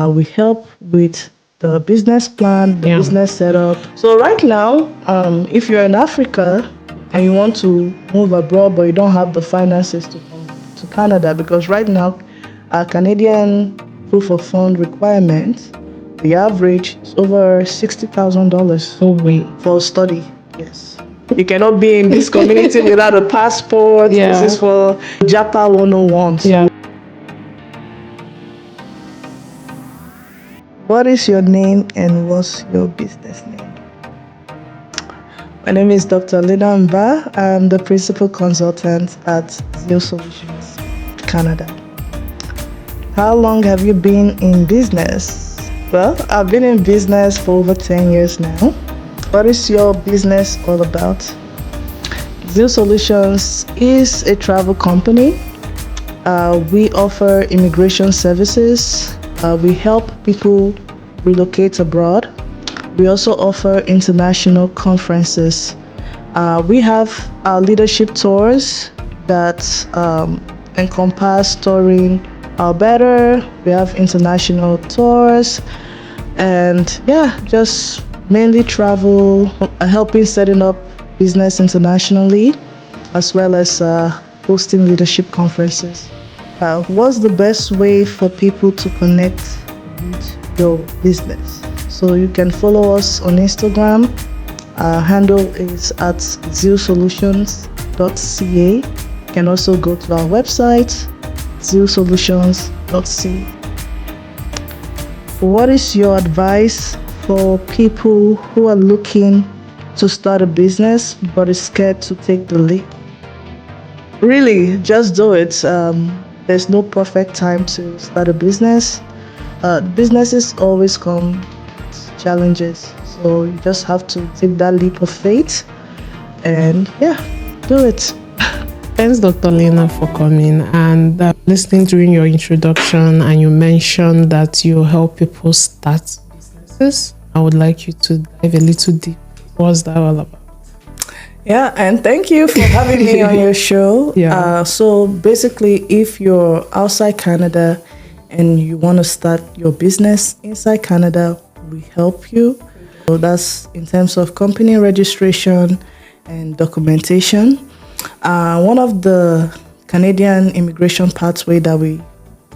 We help with the business plan, the business setup. So right now, if you're in Africa and you want to move abroad, but you don't have the finances to come to Canada, because right now, our Canadian proof of fund requirement, the average is over $60,000 for study. Yes. You cannot be in this community without a passport. This is for Japa 101. Yeah. What is your name and what's your business name? My name is Dr. Lina. I'm the principal consultant at Zeal Solutions, Canada. How long have you been in business? Well, I've been in business for over 10 years now. What is your business all about? Zeal Solutions is a travel company. We offer immigration services. We help people relocate abroad. We also offer international conferences. We have our leadership tours that encompass touring Alberta. We have international tours, and just mainly travel, helping setting up business internationally, as well as hosting leadership conferences. What's the best way for people to connect with your business? So you can follow us on Instagram. Our handle is at zealsolutions.ca. You can also go to our website, zealsolutions.ca. What is your advice for people who are looking to start a business but is scared to take the leap? Really, just do it. There's no perfect time to start a business. Businesses always come with challenges, so you just have to take that leap of faith and do it. Thanks, Dr. Lina, for coming and listening during your introduction, and you mentioned that you help people start businesses. I would like you to dive a little deep. What's that all about? Yeah, and thank you for having me on your show. So basically, if you're outside Canada and you want to start your business inside Canada, we help you. So that's in terms of company registration and documentation. One of the Canadian immigration pathway that we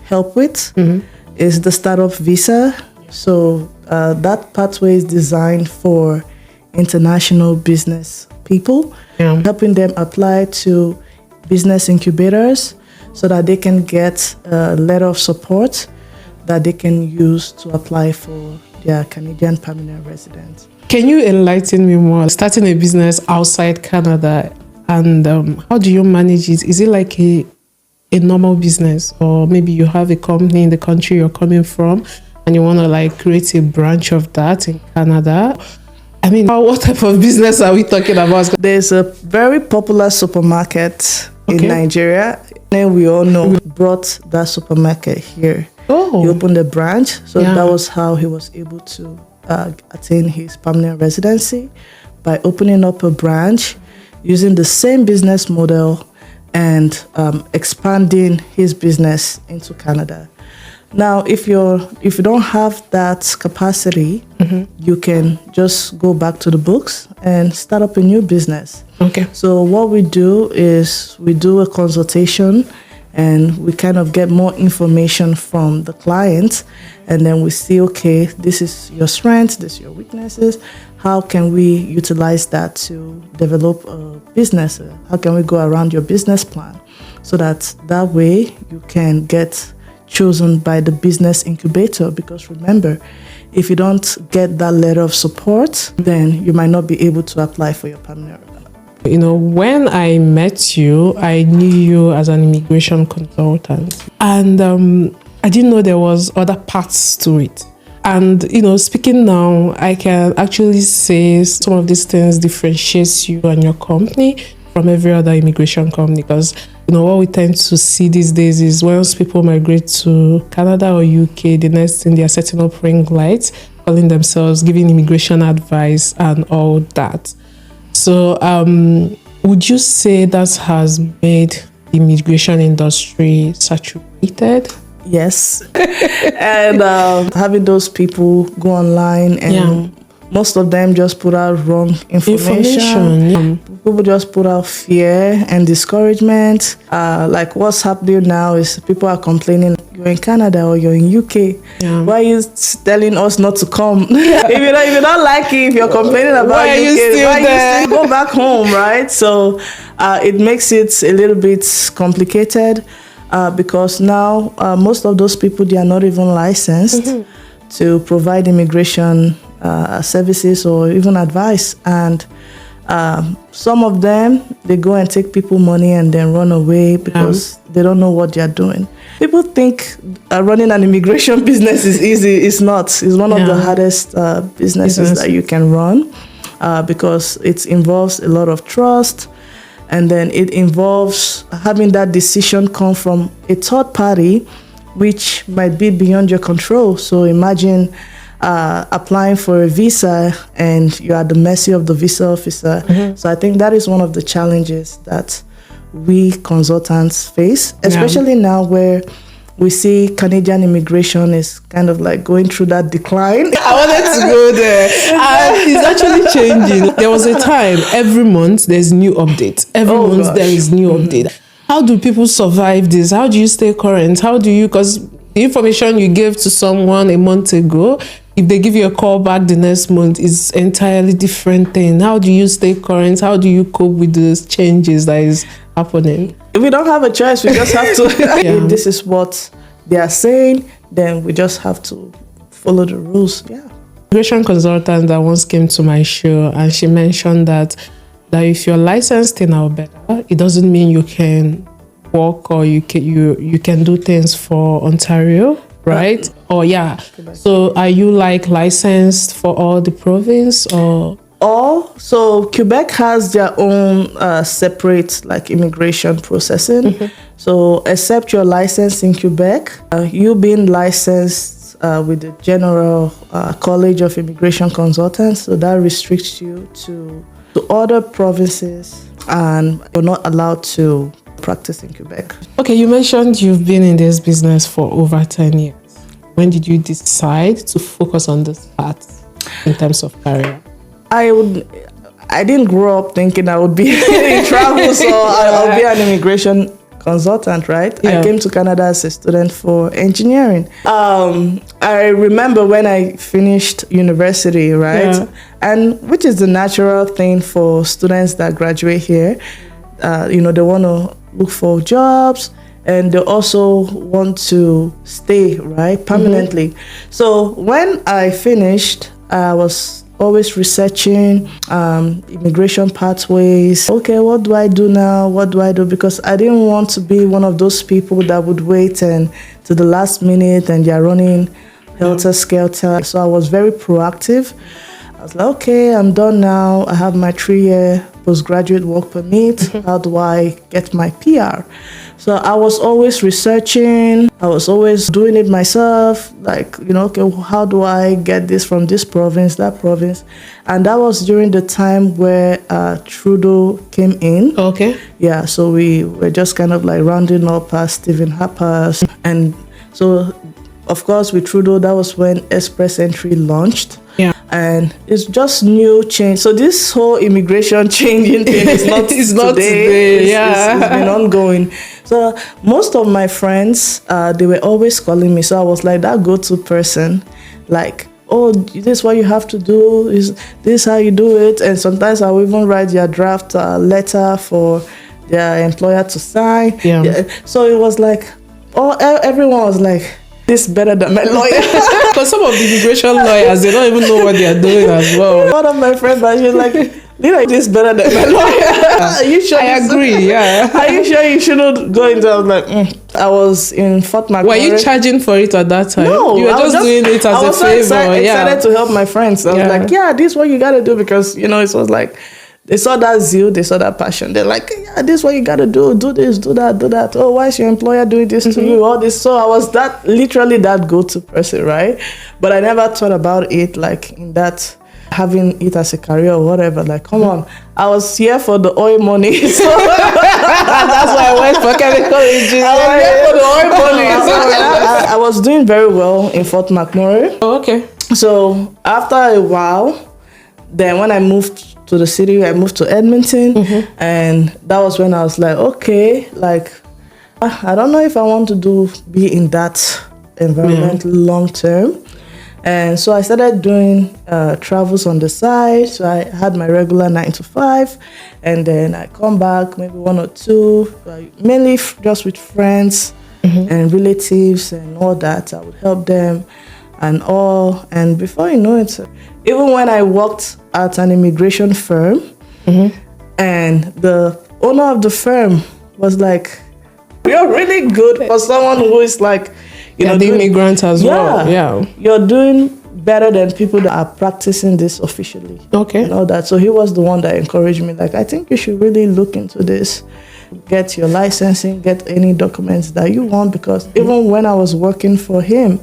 help with is the startup visa. So that pathway is designed for international business people, helping them apply to business incubators so that they can get a letter of support that they can use to apply for their Canadian permanent residence. Can you enlighten me more? Starting a business outside Canada, and how do you manage it? Is it like a normal business, or maybe you have a company in the country you're coming from and you want to create a branch of that in Canada? I mean, what type of business are we talking about? There's a very popular supermarket in Nigeria, and we all know brought that supermarket here. He opened a branch, so that was how he was able to attain his permanent residency, by opening up a branch, using the same business model, and expanding his business into Canada. Now, if you don't have that capacity, you can just go back to the books and start up a new business. So what we do is we do a consultation, and we kind of get more information from the client, and then we see, okay, this is your strengths, this is your weaknesses. How can we utilize that to develop a business? How can we go around your business plan so that way you can get chosen by the business incubator? Because remember, if you don't get that letter of support, then you might not be able to apply for your permanent. When I met you, I knew you as an immigration consultant, and I didn't know there was other parts to it. And, speaking now, I can actually say some of these things differentiates you and your company from every other immigration company, because what we tend to see these days is once people migrate to Canada or UK, the next thing they are setting up ring lights, calling themselves, giving immigration advice and all that. So would you say that has made the immigration industry saturated? Yes. And having those people go online and most of them just put out wrong information. People just put out fear and discouragement. Like what's happening now is people are complaining, you're in Canada or you're in UK. Why are you telling us not to come? if you don't like it, if you're complaining about why UK, you still go back home, right? So it makes it a little bit complicated. Because now most of those people, they are not even licensed to provide immigration services or even advice. And some of them, they go and take people money and then run away because they don't know what they are doing. People think running an immigration business is easy. It's not. It's one of the hardest businesses that you can run because it involves a lot of trust. And then it involves having that decision come from a third party, which might be beyond your control. So imagine applying for a visa and you're at the mercy of the visa officer. So I think that is one of the challenges that we consultants face, especially now where we see Canadian immigration is kind of like going through that decline. I wanted to go there. It's actually changing. There was a time, every month there's new update. Every month there is new update. How do people survive this? How do you stay current? How do you, because the information you gave to someone a month ago, if they give you a call back the next month, it's entirely different thing. How do you stay current? How do you cope with those changes that is happening? We don't have a choice. We just have to. If this is what they are saying, then we just have to follow the rules. Immigration consultant that once came to my show and she mentioned that if you're licensed in Alberta, it doesn't mean you can work or you can do things for Ontario, right? So are you like licensed for all the province or? So Quebec has their own separate like immigration processing. So except your license in Quebec, you being licensed with the General College of Immigration Consultants, so that restricts you to other provinces and you're not allowed to practice in Quebec. Okay, you mentioned you've been in this business for over 10 years. When did you decide to focus on this path in terms of career? I didn't grow up thinking I would be in travel, so I'll be an immigration consultant, right? I came to Canada as a student for engineering. I remember when I finished university, right? And which is the natural thing for students that graduate here. They want to look for jobs and they also want to stay, right, permanently. So when I finished, I was always researching immigration pathways. Okay, what do I do now? What do I do? Because I didn't want to be one of those people that would wait and to the last minute and they're running helter-skelter. So I was very proactive. I was like, okay, I'm done now. I have my 3-year postgraduate work permit. How do I get my PR? So I was always researching. I was always doing it myself. Like, okay, how do I get this from this province, that province? And that was during the time where Trudeau came in. Okay. Yeah, so we were just kind of like rounding up Stephen Harper's. And so, of course, with Trudeau, that was when Express Entry launched. And it's just new change. So this whole immigration changing thing is not today. It's been ongoing. So most of my friends, they were always calling me. So I was like that go-to person, like, oh, this is what you have to do. Is this how you do it? And sometimes I will even write their draft letter for their employer to sign. So it was like, everyone was like, this better than my lawyer. Because some of the immigration lawyers, they don't even know what they are doing as well. One of my friends, she's like, Lina, this better than my lawyer. Are you sure? I agree, Are you sure you shouldn't go into? I was like, I was in Fort McMurray. Were you charging for it at that time? No, you were just doing it as a favor. I was so excited to help my friends. I was like, this is what you got to do because, it was like, they saw that zeal, they saw that passion. They're like, this is what you got to do. Do this, do that, do that. Oh, why is your employer doing this to you? All this. So I was literally that go-to person, right? But I never thought about it like in that, having it as a career or whatever. Like, come on. I was here for the oil money. So That's why I went for chemical engineering. I was doing very well in Fort McMurray. Oh, okay. So after a while, then when I moved to the city, I moved to Edmonton, and that was when I was like, okay, like I don't know if I want to be in that environment long term. And so I started doing travels on the side. So I had my regular 9 to 5, and then I come back maybe 1 or 2, mainly just with friends and relatives and all that. I would help them and all. And before you know it, even when I worked at an immigration firm, and the owner of the firm was like, "You're really good for someone who is like, you know, the immigrant as well. Yeah. You're doing better than people that are practicing this officially." Okay. And all that. So he was the one that encouraged me. Like, I think you should really look into this. Get your licensing, get any documents that you want, because even when I was working for him,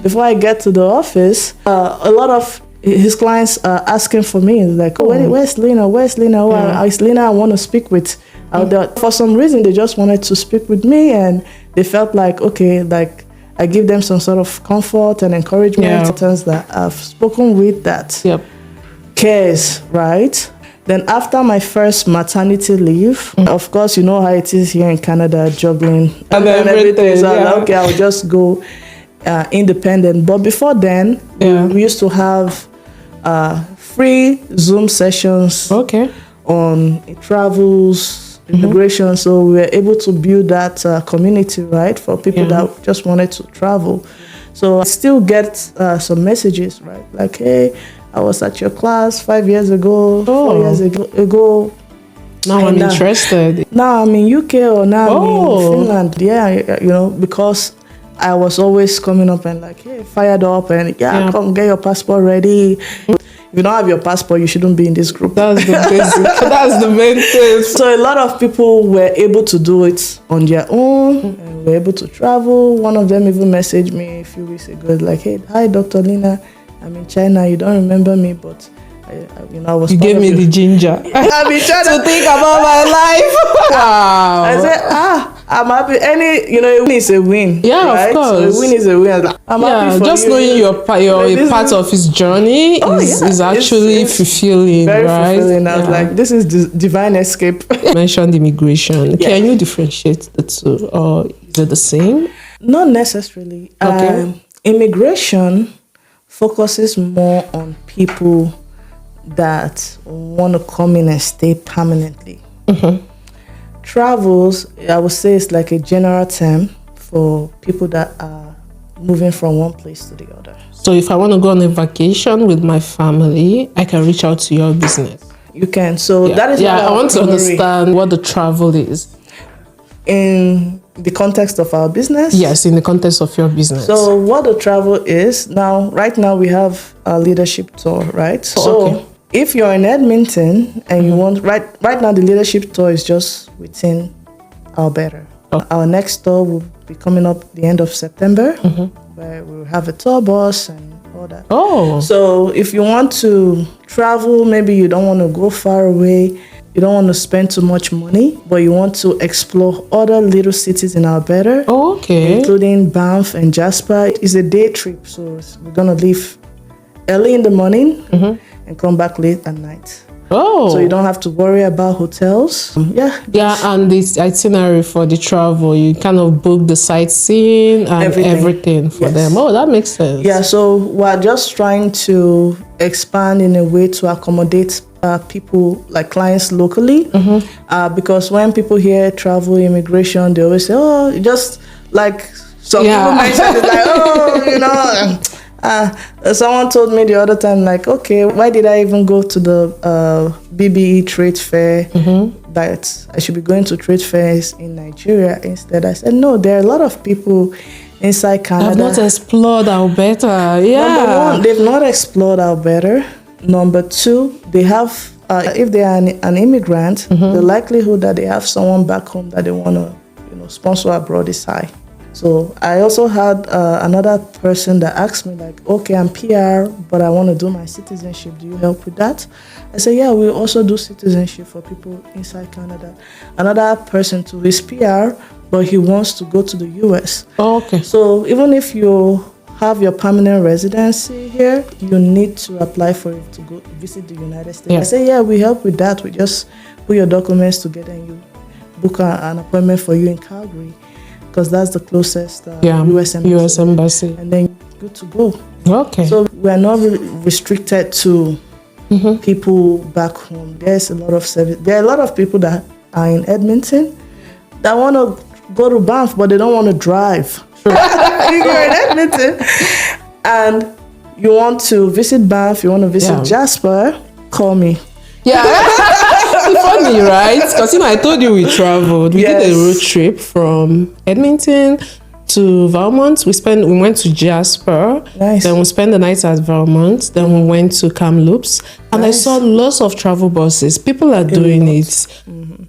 before I get to the office, a lot of his clients are asking for me. Like, "Oh, where's Lina? Where's Lina? Oh, it's Lina I want to speak with." For some reason, they just wanted to speak with me, and they felt like, okay, like I give them some sort of comfort and encouragement. That I've spoken with that cares, right? Then after my first maternity leave, of course, you know how it is here in Canada, juggling and everything. So I was like, okay, I'll just go independent. But before then, we used to have free Zoom sessions on travels, immigration. So we were able to build that community, right, for people that just wanted to travel. So I still get some messages, right, like, "Hey, I was at your class 5 years ago, 4 years ago. Now I'm interested. Now I'm in UK, or now I'm in Finland." Yeah, you know, because I was always coming up and like, "Hey, fired up, and come get your passport ready." If you don't have your passport, you shouldn't be in this group. That's the basic. That's the main thing. So a lot of people were able to do it on their own, and were able to travel. One of them even messaged me a few weeks ago, like, "Hey, hi, Dr. Lina. I'm in China. You don't remember me, but I was." You gave me the ginger. I've been trying to think about my life. Wow. I said, I'm happy. A win is a win. Yeah, right? of course. So a win is a win. I'm happy for just you. knowing you're a part of his journey is actually fulfilling, very right? fulfilling. I was like, this is divine escape. You mentioned immigration. Can you differentiate the two, or is it the same? Not necessarily. Okay. Immigration focuses more on people that want to come in and stay permanently. Travels, I would say, it's like a general term for people that are moving from one place to the other. So if I want to go on a vacation with my family, I can reach out to your business. You can. So that is I want to understand what the travel is. In the context of our business? Yes, in the context of your business. So what the travel is, right now we have a leadership tour, right? So if you're in Edmonton and you want, right now the leadership tour is just within Alberta. Our next tour will be coming up the end of September, where we'll have a tour bus and all that. So if you want to travel, maybe you don't want to go far away, you don't want to spend too much money, but you want to explore other little cities in Alberta, including Banff and Jasper. It's a day trip, so we're going to leave early in the morning and come back late at night. So you don't have to worry about hotels. And the itinerary for the travel, you kind of book the sightseeing and everything for them. That makes sense. Yeah, so we're just trying to expand in a way to accommodate people, like clients locally, because when people hear travel immigration, they always say, "Oh, just like some people mentioned, it's like, someone told me the other time, like, okay, why did I even go to the BBE trade fair? That I should be going to trade fairs in Nigeria instead." I said, no, there are a lot of people inside Canada. I've not explored Alberta. Number one, they've not explored Alberta. Number two, they have, if they are an immigrant, the likelihood that they have someone back home that they want to, sponsor abroad is high. So I also had another person that asked me like, okay, I'm PR, but I want to do my citizenship. Do you help with that? I said, yeah, we also do citizenship for people inside Canada. Another person too is PR, but he wants to go to the US. Oh, okay. So even if you have your permanent residency here, you need to apply for it to go visit the United States. Yeah. I say, yeah, we help with that. We just put your documents together and you book an appointment for you in Calgary, because that's the closest US embassy. US embassy. And then good to go. Okay. So we're not restricted to people back home. There's a lot of service. There are a lot of people that are in Edmonton that want to go to Banff, but they don't want to drive. If you're in Edmonton and you want to visit Banff, you want to visit Jasper, call me. Yeah. It's funny, right? Because I told you we traveled. We did a road trip from Edmonton to Vermont. We went to Jasper. Nice. Then we spent the night at Vermont. Then we went to Kamloops. And I saw lots of travel buses. People are doing it.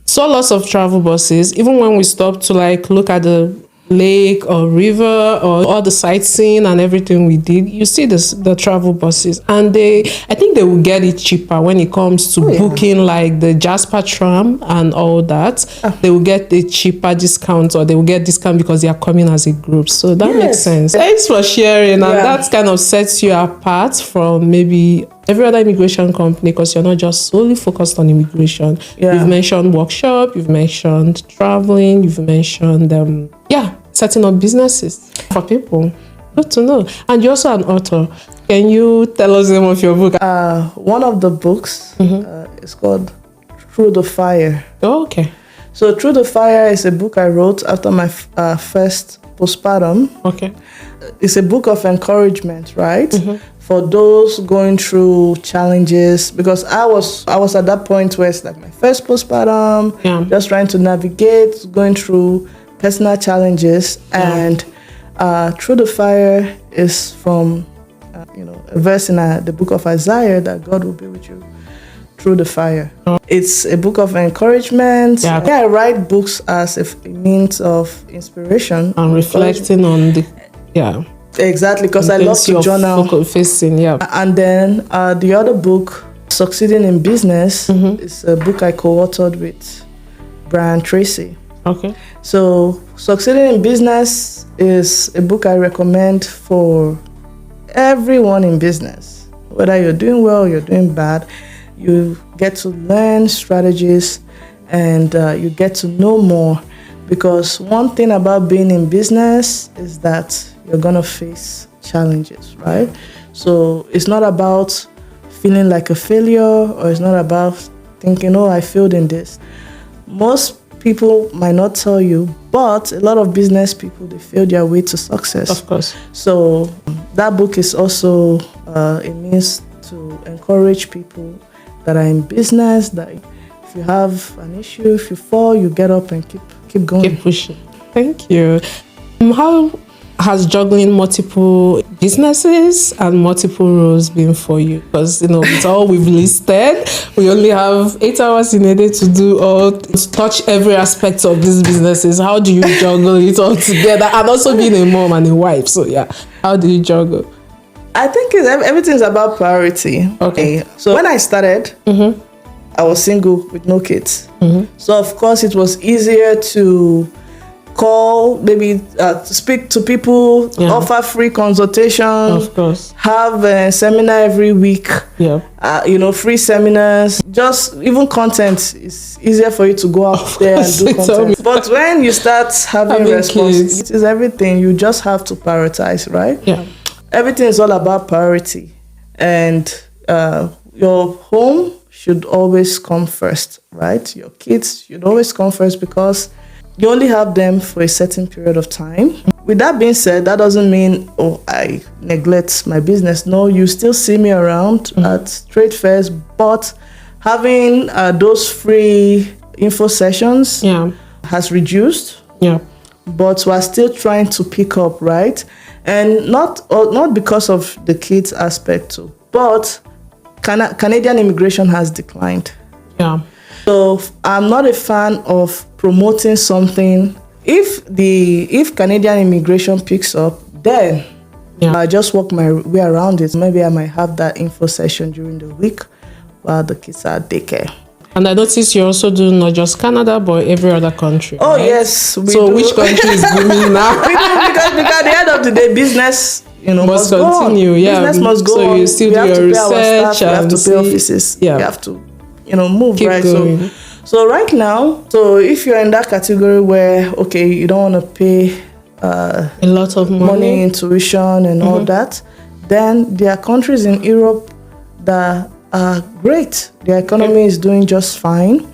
Saw lots of travel buses. Even when we stopped to like look at the lake or river or all the sightseeing and everything we did, you see the travel buses, and I think they will get it cheaper when it comes to booking like the Jasper tram and all that. They will get a cheaper discount, or they will get discount because they are coming as a group. So that makes sense. Thanks for sharing. And that kind of sets you apart from maybe every other immigration company, because you're not just solely focused on immigration. You've mentioned workshop, you've mentioned traveling, you've mentioned setting up businesses for people. Good to know. And you're also an author. Can you tell us the name of your book? One of the books is called Through the Fire. Oh, okay. So Through the Fire is a book I wrote after my first postpartum. Okay. It's a book of encouragement, right? For those going through challenges, because I was at that point where it's like my first postpartum, just trying to navigate, going through personal challenges, and Through the Fire is from a verse in the book of Isaiah that God will be with you through the fire. It's a book of encouragement. I write books as a means of inspiration and reflecting on exactly, because I love to journal. Facing, And then the other book, Succeeding in Business, is a book I co-authored with Tracy. Okay. So Succeeding in Business is a book I recommend for everyone in business. Whether you're doing well, you're doing bad, you get to learn strategies and you get to know more. Because one thing about being in business is that you're going to face challenges, right? So it's not about feeling like a failure, or it's not about thinking, oh, I failed in this. Most people might not tell you, but a lot of business people, they fail their way to success. Of course. So that book is also a means to encourage people that are in business, that if you have an issue, if you fall, you get up and keep going. Keep pushing. Thank you. How has juggling multiple businesses and multiple roles been for you? Because, with all we've listed, we only have 8 hours in a day to do or to touch every aspect of these businesses. How do you juggle it all together? And also being a mom and a wife. So, how do you juggle? I think everything's about priority. Okay. So when I started, I was single with no kids. So, of course, it was easier to call, maybe speak to people, offer free consultation, of course, have a seminar every week, free seminars. Just even content is easier for you to go out there and do content. But when you start having responsibilities, it is everything. You just have to prioritize, right? Yeah. Everything is all about priority, and your home should always come first, right? Your kids should always come first, because you only have them for a certain period of time. With that being said, that doesn't mean, I neglect my business. No, you still see me around at trade fairs, but having those free info sessions has reduced. Yeah. But we're still trying to pick up, right? And not because of the kids aspect too, but Canadian immigration has declined. Yeah. So I'm not a fan of promoting something if Canadian immigration picks up, then I just work my way around it. Maybe I might have that info session during the week while the kids are at daycare. And I noticed you also do not just Canada, but every other country. Oh, right? yes. So which country is booming now? because at the end of the day, business, must continue. Go on. Yeah. Business must go so on. You still we do have your to pay research our staff, we have to pay and offices. Yeah. We have to, move, Keep right? going. So right now, if you're in that category where, okay, you don't want to pay a lot of money in tuition and all that, then there are countries in Europe that are great. Their economy is doing just fine.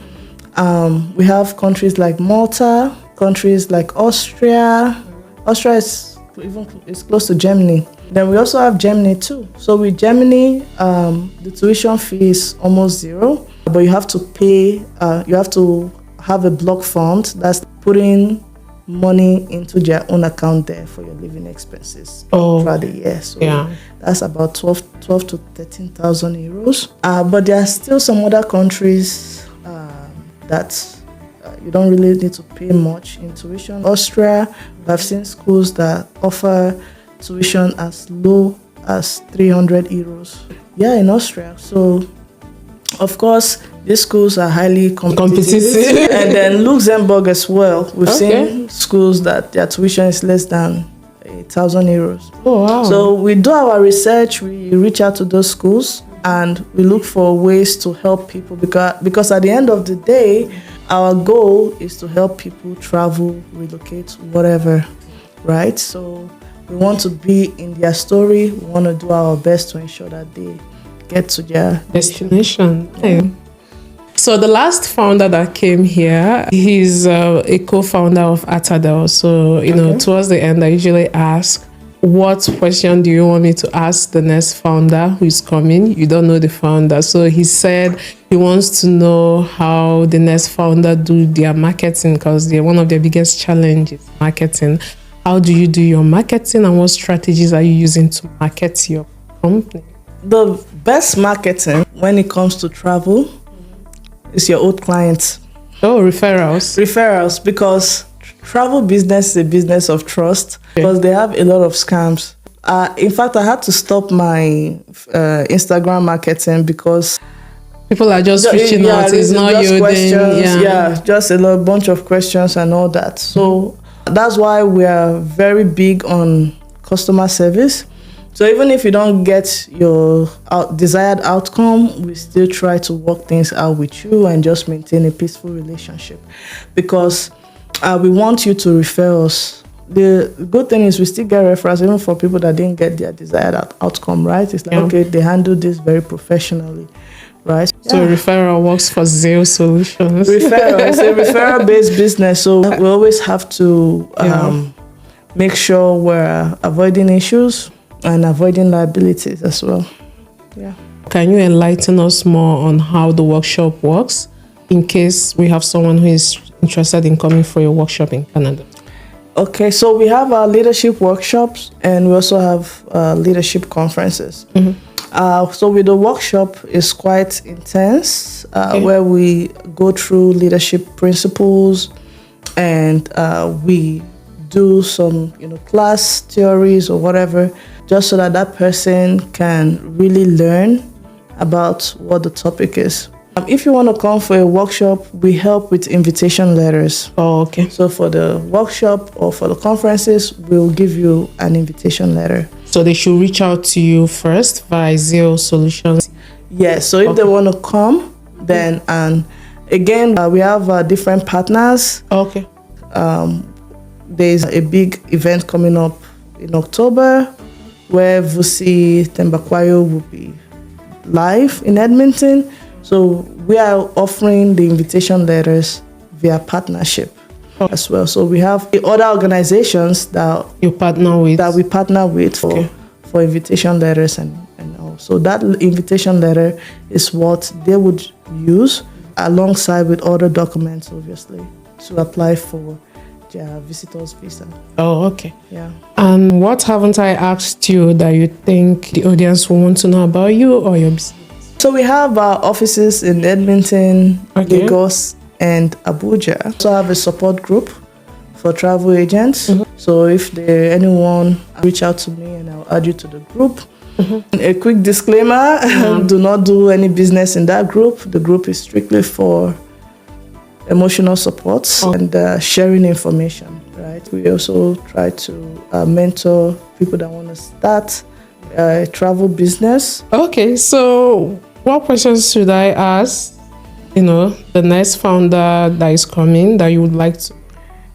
We have countries like Malta, countries like Austria. Austria is close to Germany. Then we also have Germany too. So with Germany, the tuition fee is almost zero, but you have to pay. You have to have a block fund that's putting money into their own account there for your living expenses throughout the year. So that's about 12 to 13,000 euros. But there are still some other countries that you don't really need to pay much in tuition. Austria, I've seen schools that offer tuition as low as 300 euros. Yeah, in Austria. So, of course, these schools are highly competitive. And then Luxembourg as well. We've seen schools that their tuition is less than 1,000 euros. Oh, wow. So we do our research, we reach out to those schools, and we look for ways to help people because at the end of the day, our goal is to help people travel, relocate, whatever, right? So we want to be in their story. We want to do our best to ensure that they get to their destination. So the last founder that came here, he's a co-founder of Atadel. So, towards the end, I usually ask, what question do you want me to ask the next founder who is coming? You don't know the founder. So he said he wants to know how the next founder do their marketing, because one of their biggest challenges is marketing. How do you do your marketing, and what strategies are you using to market your company? The best marketing when it comes to travel is your old clients. Oh, referrals. Referrals, because travel business is a business of trust, because they have a lot of scams. In fact, I had to stop my Instagram marketing because people are just reaching out. It's not your thing. Just a bunch of questions and all that. So that's why we are very big on customer service. So even if you don't get your desired outcome, we still try to work things out with you and just maintain a peaceful relationship, because we want you to refer us. The good thing is we still get referrals even for people that didn't get their desired outcome, right? It's like, okay, they handle this very professionally, right? So referral works for Zeal Solutions. Referral, it's a referral-based business, so we always have to make sure we're avoiding issues and avoiding liabilities as well. Yeah. Can you enlighten us more on how the workshop works, in case we have someone who is interested in coming for your workshop in Canada? Okay, so we have our leadership workshops, and we also have leadership conferences. So with the workshop, it's quite intense, where we go through leadership principles, and we do some class theories or whatever, just so that person can really learn about what the topic is. If you want to come for a workshop, we help with invitation letters. Oh, okay. So for the workshop or for the conferences, we'll give you an invitation letter. So they should reach out to you first via Zeal Solutions? Yes, so if they want to come, then, and again, we have different partners. Okay. There's a big event coming up in October where Vusi Tembakwayo will be live in Edmonton. So we are offering the invitation letters via partnership as well. So we have the other organizations that we partner with for invitation letters and all. So that invitation letter is what they would use alongside with other documents, obviously, to apply for their visitor's visa. Oh, okay. Yeah. And what haven't I asked you that you think the audience will want to know about you or your business? So we have our offices in Edmonton, Lagos, and Abuja. We also have a support group for travel agents. So if anyone reach out to me and I'll add you to the group. A quick disclaimer, do not do any business in that group. The group is strictly for emotional support and sharing information, right? We also try to mentor people that want to start a travel business. Okay, so what questions should I ask, the next founder that is coming that you would like to,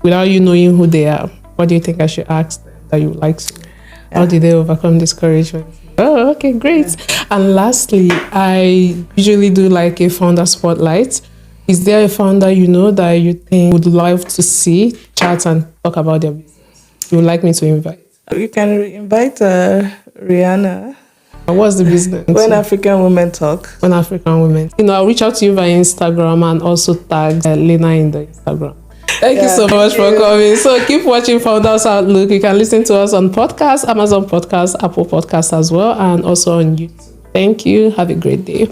without you knowing who they are? What do you think I should ask them that you would like to? How did they overcome discouragement? Oh, okay, great. Yeah. And lastly, I usually do like a founder spotlight. Is there a founder that you think would love to see, chat and talk about their business? You would like me to invite? You can invite Rihanna. What's the business? When African Women Talk. When African Women. I'll reach out to you via Instagram and also tag Lina in the Instagram. Thank you so much for coming. So keep watching Founders Outlook. You can listen to us on podcast, Amazon Podcast, Apple Podcast as well, and also on YouTube. Thank you. Have a great day.